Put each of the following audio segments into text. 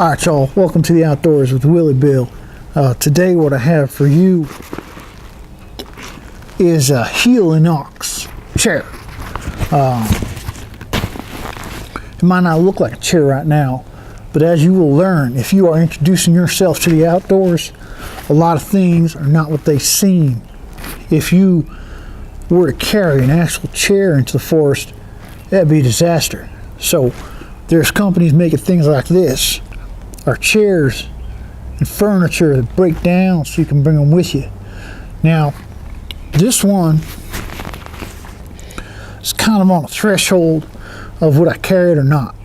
Alright y'all, welcome to the Outdoors with Willie Bill. Today what I have for you is a Helinox chair. It might not look like a chair right now, but as you will learn, if you are introducing yourself to the outdoors, a lot of things are not what they seem. If you were to carry an actual chair into the forest, that'd be a disaster. So there's companies making things like this, or chairs and furniture that break down so you can bring them with you. Now, this one is kind of on a threshold of would I carry it or not.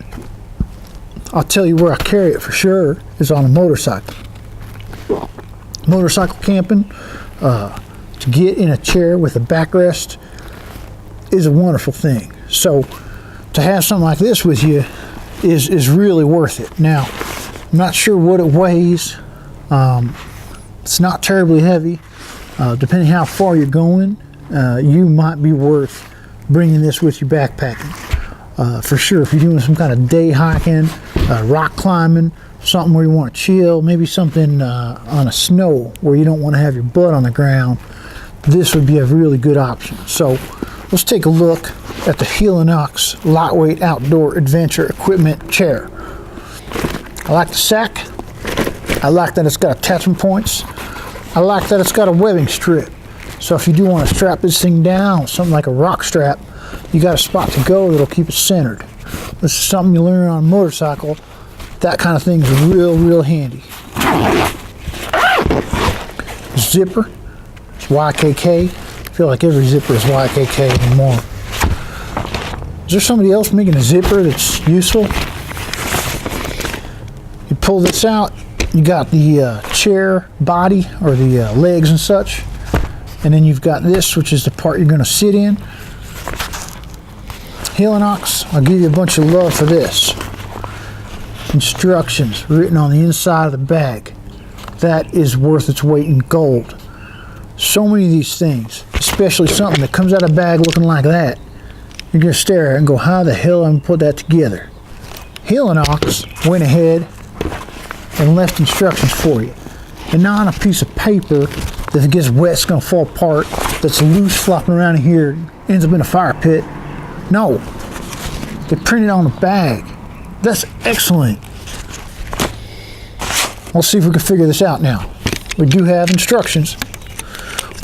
I'll tell you where I carry it for sure is on a motorcycle. Motorcycle camping, to get in a chair with a backrest is a wonderful thing. So to have something like this with you is really worth it. Now, I'm not sure what it weighs. It's not terribly heavy. Depending how far you're going, you might be worth bringing this with you backpacking. For sure, if you're doing some kind of day hiking, rock climbing, something where you want to chill, maybe something on a snow where you don't want to have your butt on the ground, this would be a really good option. So let's take a look at the Helinox lightweight outdoor adventure equipment chair. I like the sack. I like that it's got attachment points. I like that it's got a webbing strip. So if you do want to strap this thing down, something like a rock strap, you got a spot to go that'll keep it centered. This is something you learn on a motorcycle. That kind of thing is real handy. Zipper. It's YKK. I feel like every zipper is YKK anymore. Is there somebody else making a zipper that's useful? You pull this out, you got the chair body or the legs and such, and then you've got this, which is the part you're going to sit in. Helinox, I'll give you a bunch of love for this. Instructions written on the inside of the bag. That is worth its weight in gold. So many of these things, especially something that comes out of a bag looking like that, you're going to stare at it and go, how the hell am I going to put that together? Helinox went ahead and left instructions for you. And not on a piece of paper that if it gets wet, it's going to fall apart, that's loose flopping around in here, ends up in a fire pit. No, they printed on the bag. That's excellent. Let's see if we can figure this out now. We do have instructions,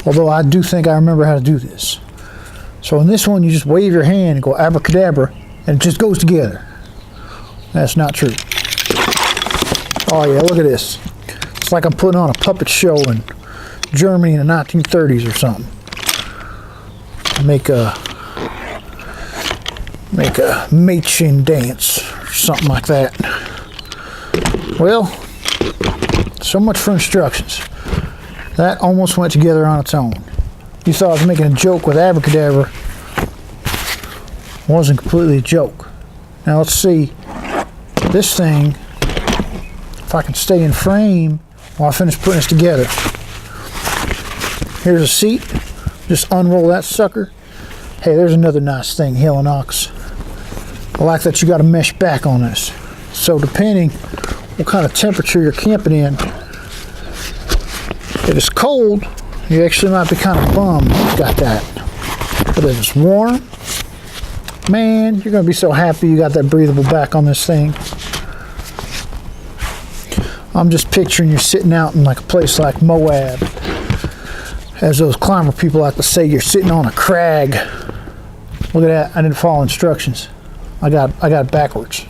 although I do think I remember how to do this. So in this one, you just wave your hand and go abracadabra, and it just goes together. That's not true. Oh yeah, look at this. It's like I'm putting on a puppet show in Germany in the 1930s or something. Make a Mädchen dance or something like that. Well, so much for instructions. That almost went together on its own. You thought I was making a joke with abracadabra. It wasn't completely a joke. Now let's see this thing, if I can stay in frame while I finish putting this together. Here's a seat. Just unroll that sucker. Hey, there's another nice thing, Helinox. I like that you got a mesh back on this. So depending what kind of temperature you're camping in, if it's cold, you actually might be kind of bummed you got that. But if it's warm, man, you're going to be so happy you got that breathable back on this thing. I'm just picturing you sitting out in like a place like Moab. As those climber people like to say, you're sitting on a crag. Look at that, I didn't follow instructions. I got it backwards.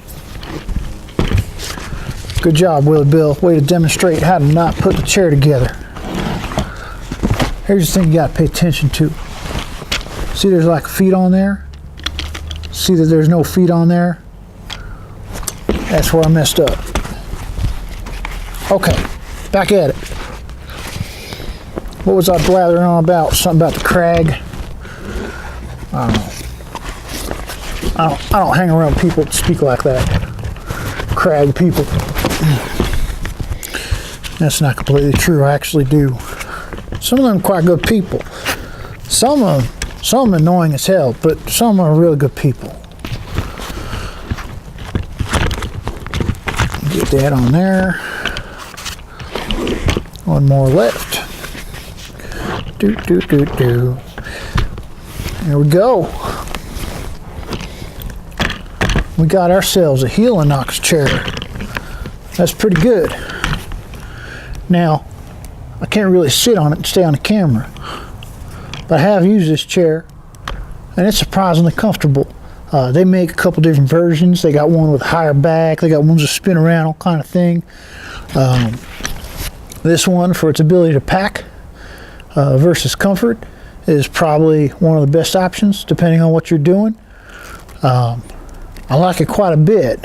Good job, Willie Bill. Way to demonstrate how to not put the chair together. Here's the thing you got to pay attention to. See there's like feet on there? See that there's no feet on there? That's where I messed up. Okay, back at it. What was I blathering on about? Something about the crag? I don't know. I don't hang around people that speak like that. Crag people. That's not completely true. I actually do. Some of them are quite good people. Some of them annoying as hell, but some are really good people. that on there. One more left. Do. There we go. We got ourselves a Helinox chair. That's pretty good. Now, I can't really sit on it and stay on the camera, but I have used this chair, and it's surprisingly comfortable. They make a couple different versions. They got one with a higher back. They got ones that spin around, all kind of thing. This one, for its ability to pack versus comfort, is probably one of the best options, depending on what you're doing. I like it quite a bit,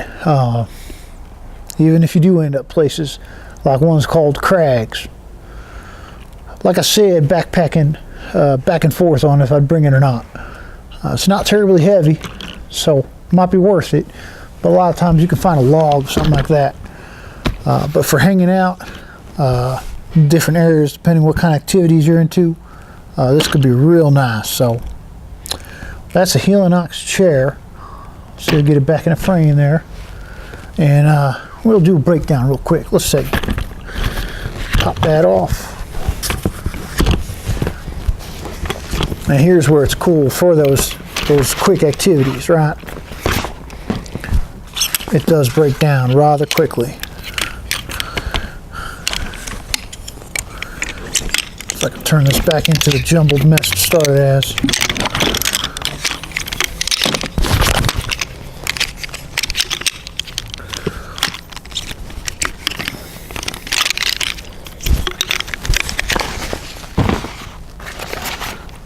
even if you do end up places like one's called Crags. Like I said, backpacking back and forth on if I'd bring it or not. It's not terribly heavy, so it might be worth it, but a lot of times you can find a log, something like that. But for hanging out in different areas, depending what kind of activities you're into, this could be real nice. So that's a Helinox chair. So we'll get it back in the frame there, and we'll do a breakdown real quick. Let's see. Pop that off. And here's where it's cool for those quick activities, right? It does break down rather quickly. If I can turn this back into the jumbled mess it started as.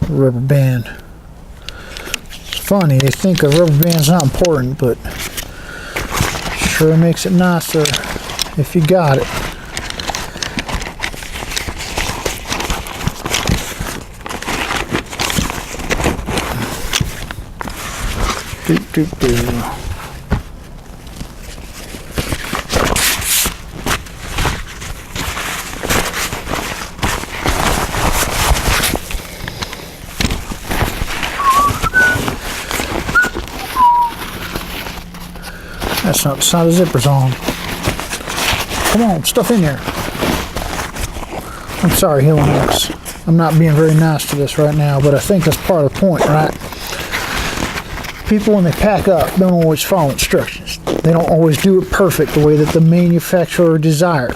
Rubber band. It's funny, they think a rubber band's not important, but sure makes it nicer if you got it. Do. That's not the side of the zipper's on. Come on, stuff in there. I'm sorry, Helinox. I'm not being very nice to this right now, but I think that's part of the point, right? People, when they pack up, don't always follow instructions. They don't always do it perfect the way that the manufacturer desires.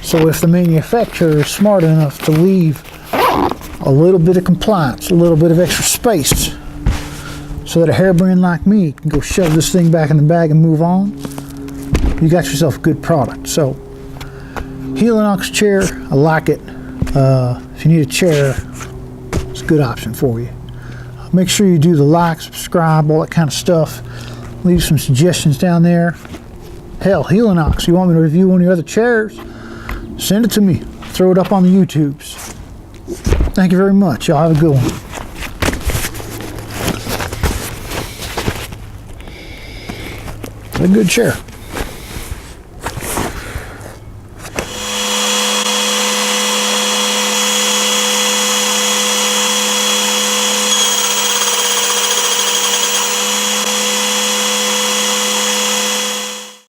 So if the manufacturer is smart enough to leave a little bit of compliance, a little bit of extra space, so that a harebrain like me can go shove this thing back in the bag and move on, you got yourself a good product. So, Helinox chair, I like it. If you need a chair, it's a good option for you. Make sure you do the like, subscribe, all that kind of stuff. Leave some suggestions down there. Hell, Helinox, you want me to review one of your other chairs? Send it to me. Throw it up on the YouTubes. Thank you very much. Y'all have a good one. A good chair.